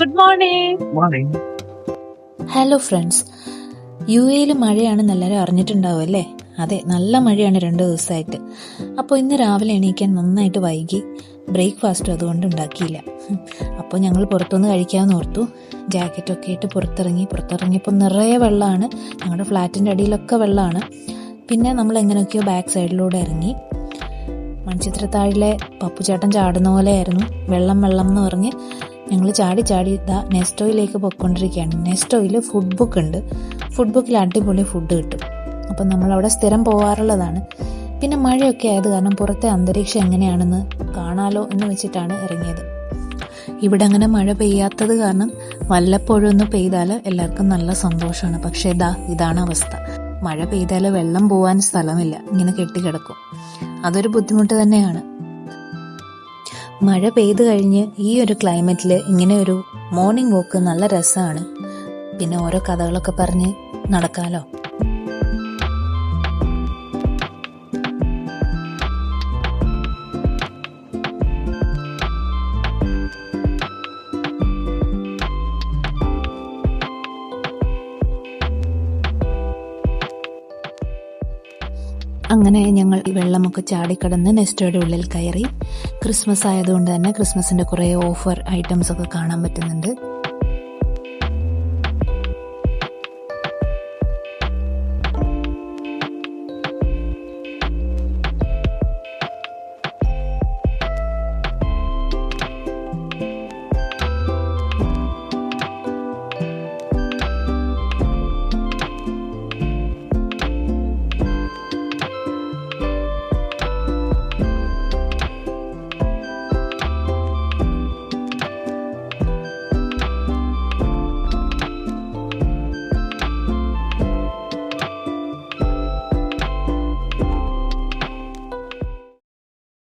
Good morning. Morning. Hello friends, യു എയിൽ മഴയാണെന്ന് എല്ലാവരും അറിഞ്ഞിട്ടുണ്ടാവും അല്ലേ? അതെ, നല്ല മഴയാണ് 2 ദിവസമായിട്ട്. അപ്പോൾ ഇന്ന് രാവിലെ എണീക്കാൻ നന്നായിട്ട് വൈകി. ബ്രേക്ക്ഫാസ്റ്റും അതുകൊണ്ട് ഉണ്ടാക്കിയില്ല. അപ്പോൾ ഞങ്ങൾ പുറത്തുനിന്ന് കഴിക്കാമെന്ന് ഓർത്തു. ജാക്കറ്റൊക്കെ ഇട്ട് പുറത്തിറങ്ങിയപ്പോൾ നിറയെ വെള്ളമാണ്. ഞങ്ങളുടെ ഫ്ലാറ്റിൻ്റെ അടിയിലൊക്കെ വെള്ളമാണ്. പിന്നെ നമ്മൾ എങ്ങനെയൊക്കെയോ ബാക്ക് സൈഡിലൂടെ ഇറങ്ങി. മൺചിത്രത്താഴിലെ പപ്പുചേട്ടൻ ചാടുന്ന പോലെയായിരുന്നു. വെള്ളം എന്ന് പറഞ്ഞ് ഞങ്ങൾ ചാടി ഇതാ നെസ്റ്റോയിലേക്ക് പോയിക്കൊണ്ടിരിക്കുകയാണ്. നെസ്റ്റോയിൽ ഫുഡ് ബുക്ക് ഉണ്ട്. ഫുഡ് ബുക്കിൽ അടിപൊളി ഫുഡ് കിട്ടും. അപ്പം നമ്മളവിടെ സ്ഥിരം പോകാറുള്ളതാണ്. പിന്നെ മഴയൊക്കെ ആയത് കാരണം പുറത്തെ അന്തരീക്ഷം എങ്ങനെയാണെന്ന് കാണാലോ എന്ന് വെച്ചിട്ടാണ് ഇറങ്ങിയത്. ഇവിടെ അങ്ങനെ മഴ പെയ്യാത്തത് കാരണം വല്ലപ്പോഴും ഒന്ന് പെയ്താൽ എല്ലാവർക്കും നല്ല സന്തോഷമാണ്. പക്ഷേ ഇതാണ് അവസ്ഥ. മഴ പെയ്താൽ വെള്ളം പോകാൻ സ്ഥലമില്ല, ഇങ്ങനെ കെട്ടിക്കിടക്കും. അതൊരു ബുദ്ധിമുട്ട് തന്നെയാണ്. മഴ പെയ്തു കഴിഞ്ഞ് ഈ ഒരു ക്ലൈമറ്റിൽ ഇങ്ങനെ ഒരു മോർണിംഗ് വാക്ക് നല്ല രസമാണ്. പിന്നെ ഓരോ കഥകളൊക്കെ പറഞ്ഞ് നടക്കാലോ. അങ്ങനെ ഞങ്ങൾ ഈ വെള്ളമൊക്കെ ചാടിക്കടന്ന് നെസ്റ്റോയുടെ ഉള്ളിൽ കയറി. ക്രിസ്മസ് ആയതുകൊണ്ട് തന്നെ ക്രിസ്മസിൻ്റെ കുറേ ഓഫർ ഐറ്റംസ് ഒക്കെ കാണാൻ പറ്റുന്നുണ്ട്.